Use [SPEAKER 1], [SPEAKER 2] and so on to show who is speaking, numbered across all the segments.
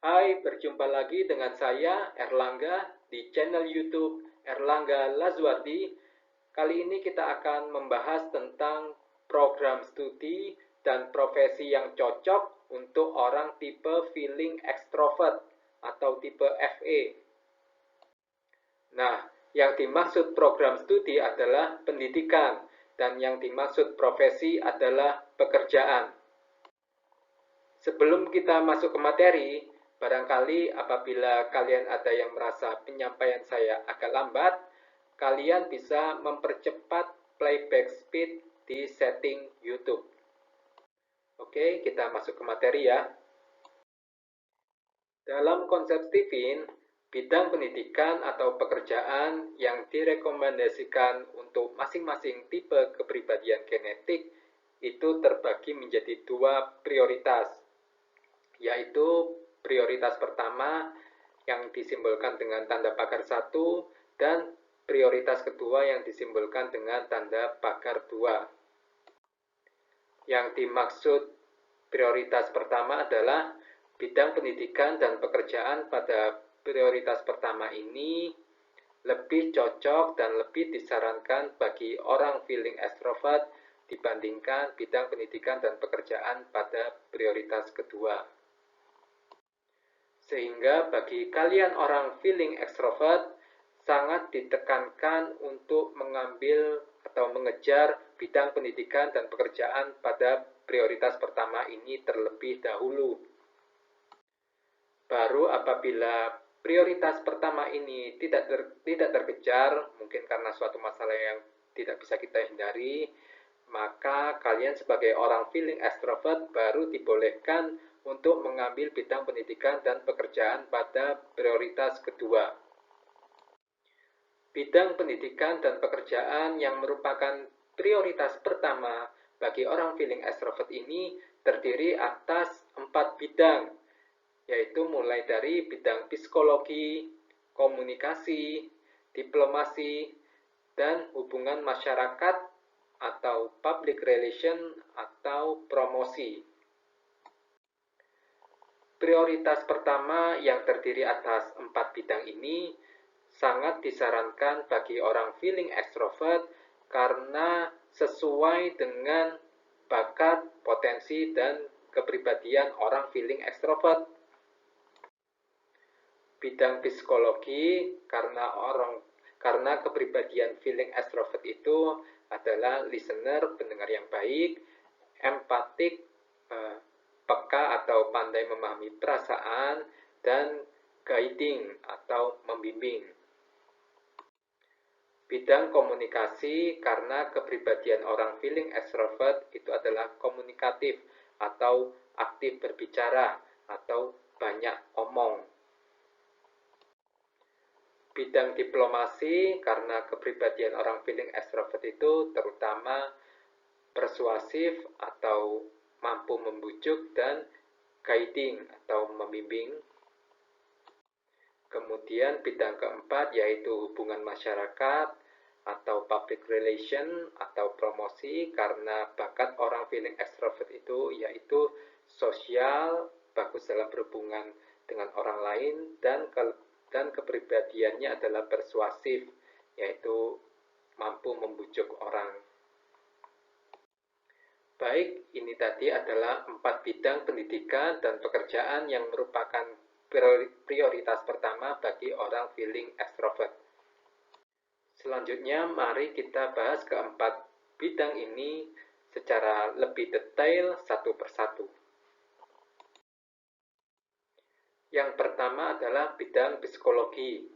[SPEAKER 1] Hai, berjumpa lagi dengan saya Erlangga di channel YouTube Erlangga Lazwati. Kali ini kita akan membahas tentang program studi dan profesi yang cocok untuk orang tipe feeling extrovert atau tipe FE. Nah, yang dimaksud program studi adalah pendidikan dan yang dimaksud profesi adalah pekerjaan. Sebelum kita masuk ke materi, barangkali apabila kalian ada yang merasa penyampaian saya agak lambat, kalian bisa mempercepat playback speed di setting YouTube. Oke, kita masuk ke materi ya. Dalam konsep Stephen, bidang pendidikan atau pekerjaan yang direkomendasikan untuk masing-masing tipe kepribadian genetik itu terbagi menjadi dua prioritas, yaitu prioritas pertama yang disimbolkan dengan tanda pagar 1 dan prioritas kedua yang disimbolkan dengan tanda pagar 2. Yang dimaksud prioritas pertama adalah bidang pendidikan dan pekerjaan pada prioritas pertama ini lebih cocok dan lebih disarankan bagi orang feeling extrovert dibandingkan bidang pendidikan dan pekerjaan pada prioritas kedua. Sehingga bagi kalian orang feeling extrovert, sangat ditekankan untuk mengambil atau mengejar bidang pendidikan dan pekerjaan pada prioritas pertama ini terlebih dahulu. Baru apabila prioritas pertama ini tidak terkejar, mungkin karena suatu masalah yang tidak bisa kita hindari, maka kalian sebagai orang feeling extrovert baru dibolehkan untuk mengambil bidang pendidikan dan pekerjaan pada prioritas kedua. Bidang pendidikan dan pekerjaan yang merupakan prioritas pertama bagi orang feeling extrovert ini terdiri atas 4 bidang, yaitu mulai dari bidang psikologi, komunikasi, diplomasi, dan hubungan masyarakat atau public relation atau promosi. Prioritas pertama yang terdiri atas 4 bidang ini sangat disarankan bagi orang feeling extrovert karena sesuai dengan bakat, potensi, dan kepribadian orang feeling extrovert. Bidang psikologi karena kepribadian feeling extrovert itu adalah listener, pendengar yang baik, empatik, peka atau pandai memahami perasaan, dan guiding atau membimbing. Bidang komunikasi karena kepribadian orang feeling extrovert itu adalah komunikatif atau aktif berbicara atau banyak omong. Bidang diplomasi karena kepribadian orang feeling extrovert itu terutama persuasif atau mampu membujuk dan guiding atau membimbing. Kemudian bidang keempat yaitu hubungan masyarakat atau public relation atau promosi karena bakat orang feeling extrovert itu yaitu sosial, bagus dalam berhubungan dengan orang lain, dan kepribadiannya adalah persuasif, yaitu mampu membujuk orang. Baik, ini tadi adalah 4 bidang pendidikan dan pekerjaan yang merupakan prioritas pertama bagi orang feeling extrovert. Selanjutnya, mari kita bahas keempat bidang ini secara lebih detail satu persatu. Yang pertama adalah bidang psikologi.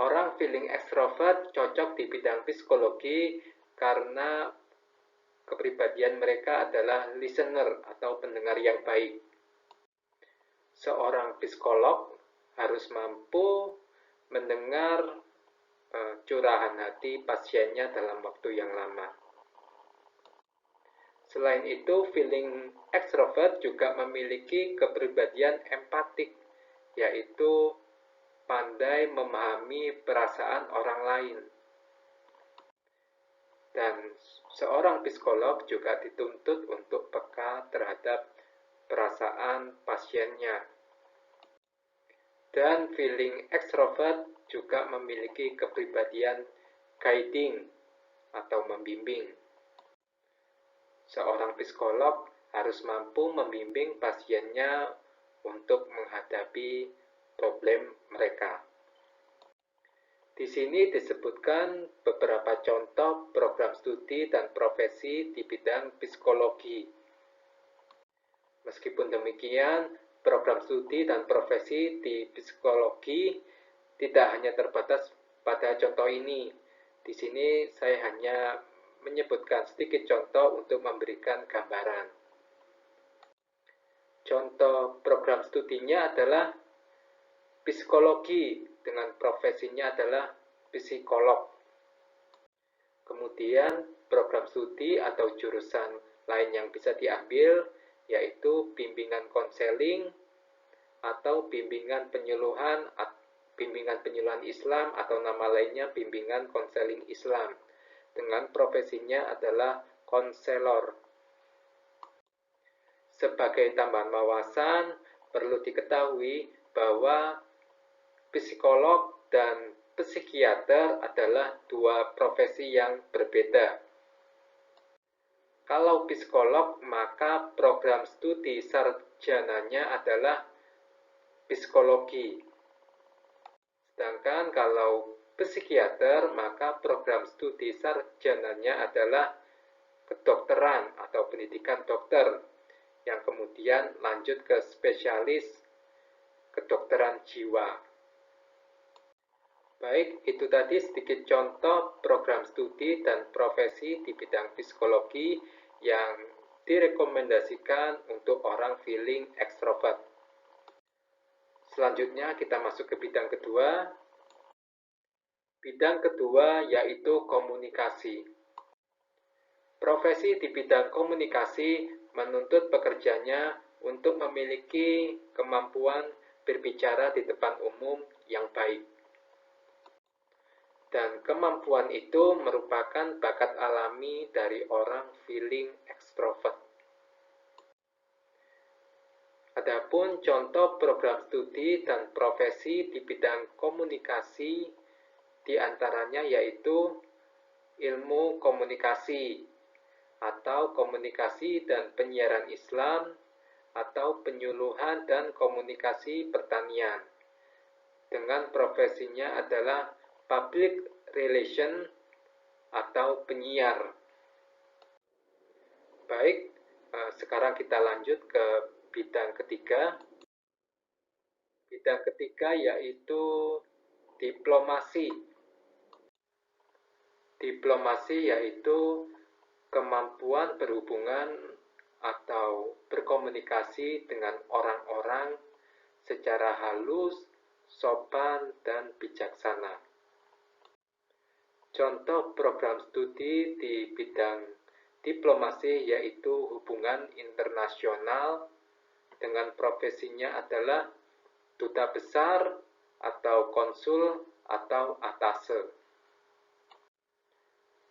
[SPEAKER 1] Orang feeling extrovert cocok di bidang psikologi karena kepribadian mereka adalah listener atau pendengar yang baik. Seorang psikolog harus mampu mendengar curahan hati pasiennya dalam waktu yang lama. Selain itu, feeling extrovert juga memiliki kepribadian empatik, yaitu pandai memahami perasaan orang lain. Dan seorang psikolog juga dituntut untuk peka terhadap perasaan pasiennya. Dan feeling extrovert juga memiliki kepribadian guiding atau membimbing. Seorang psikolog harus mampu membimbing pasiennya untuk menghadapi problem mereka. Di sini disebutkan beberapa contoh program studi dan profesi di bidang psikologi. Meskipun demikian, program studi dan profesi di psikologi tidak hanya terbatas pada contoh ini. Di sini saya hanya menyebutkan sedikit contoh untuk memberikan gambaran. Contoh program studinya adalah psikologi dengan profesinya adalah psikolog. Kemudian program studi atau jurusan lain yang bisa diambil yaitu bimbingan konseling atau bimbingan penyuluhan Islam atau nama lainnya bimbingan konseling Islam. Dengan profesinya adalah konselor. Sebagai tambahan wawasan, perlu diketahui bahwa psikolog dan psikiater adalah dua profesi yang berbeda. Kalau psikolog, maka program studi sarjananya adalah psikologi. Sedangkan kalau psikiater, maka program studi sarjananya adalah kedokteran atau pendidikan dokter, yang kemudian lanjut ke spesialis kedokteran jiwa. Baik, itu tadi sedikit contoh program studi dan profesi di bidang psikologi yang direkomendasikan untuk orang feeling extrovert. Selanjutnya kita masuk ke bidang kedua. Bidang kedua yaitu komunikasi. Profesi di bidang komunikasi menuntut pekerjanya untuk memiliki kemampuan berbicara di depan umum yang baik. Dan kemampuan itu merupakan bakat alami dari orang feeling extrovert. Adapun contoh program studi dan profesi di bidang komunikasi diantaranya yaitu ilmu komunikasi atau komunikasi dan penyiaran Islam atau penyuluhan dan komunikasi pertanian. Dengan profesinya adalah public relation atau penyiar. Baik, sekarang kita lanjut ke bidang ketiga. Bidang ketiga yaitu diplomasi. Diplomasi yaitu kemampuan berhubungan atau berkomunikasi dengan orang-orang secara halus, sopan, dan bijaksana. Contoh program studi di bidang diplomasi yaitu hubungan internasional, dengan profesinya adalah duta besar atau konsul atau atase.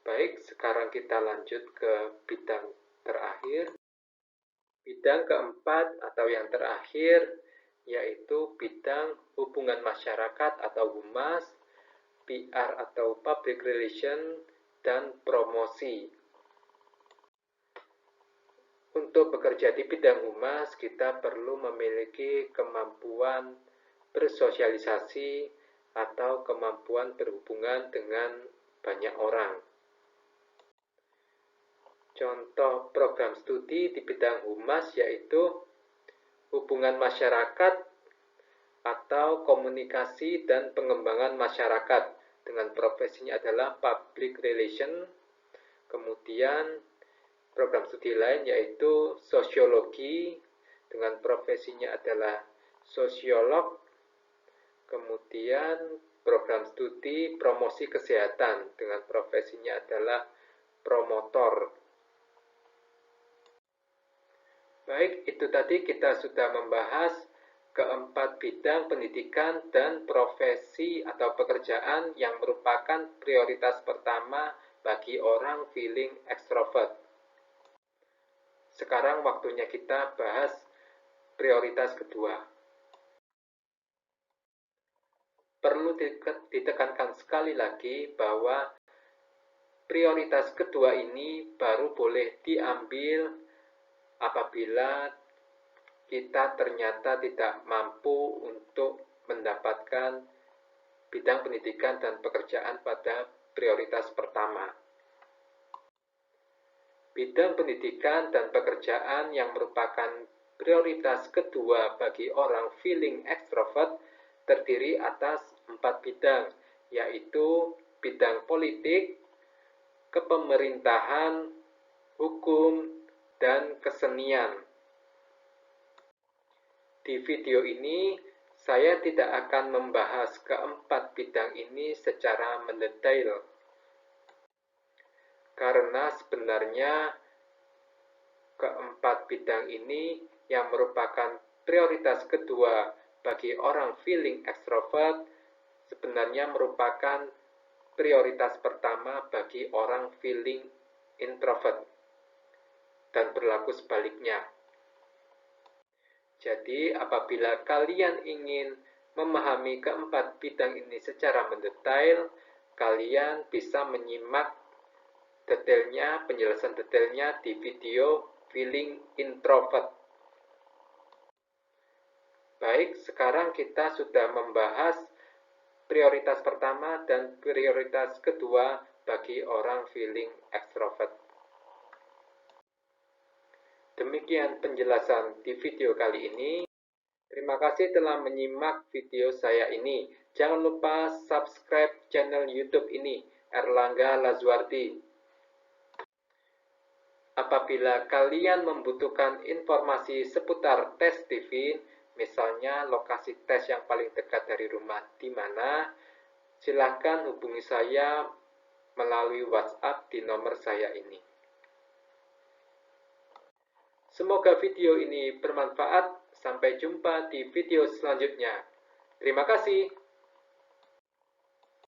[SPEAKER 1] Baik, sekarang kita lanjut ke bidang terakhir. Bidang keempat atau yang terakhir yaitu bidang hubungan masyarakat atau humas, PR atau Public Relation, dan promosi. Untuk bekerja di bidang humas, kita perlu memiliki kemampuan bersosialisasi atau kemampuan berhubungan dengan banyak orang. Contoh program studi di bidang humas yaitu hubungan masyarakat atau komunikasi dan pengembangan masyarakat, dengan profesinya adalah public relation. Kemudian program studi lain yaitu sosiologi, dengan profesinya adalah sosiolog. Kemudian program studi promosi kesehatan, dengan profesinya adalah promotor. Baik, itu tadi kita sudah membahas keempat bidang pendidikan dan profesi atau pekerjaan yang merupakan prioritas pertama bagi orang feeling extrovert. Sekarang waktunya kita bahas prioritas kedua. Perlu ditekankan sekali lagi bahwa prioritas kedua ini baru boleh diambil apabila kita ternyata tidak mampu untuk mendapatkan bidang pendidikan dan pekerjaan pada prioritas pertama. Bidang pendidikan dan pekerjaan yang merupakan prioritas kedua bagi orang feeling extrovert terdiri atas 4 bidang, yaitu bidang politik, kepemerintahan, hukum, dan kesenian. Di video ini, saya tidak akan membahas keempat bidang ini secara mendetail, karena sebenarnya keempat bidang ini yang merupakan prioritas kedua bagi orang feeling extrovert sebenarnya merupakan prioritas pertama bagi orang feeling introvert, dan berlaku sebaliknya. Jadi, apabila kalian ingin memahami keempat bidang ini secara mendetail, kalian bisa menyimak detailnya, penjelasan detailnya di video Feeling Introvert. Baik, sekarang kita sudah membahas prioritas pertama dan prioritas kedua bagi orang feeling extrovert. Demikian penjelasan di video kali ini. Terima kasih telah menyimak video saya ini. Jangan lupa subscribe channel YouTube ini, Erlangga Lazuardi. Apabila kalian membutuhkan informasi seputar tes TV, misalnya lokasi tes yang paling dekat dari rumah di mana, silakan hubungi saya melalui WhatsApp di nomor saya ini. Semoga video ini bermanfaat. Sampai jumpa di video selanjutnya. Terima kasih.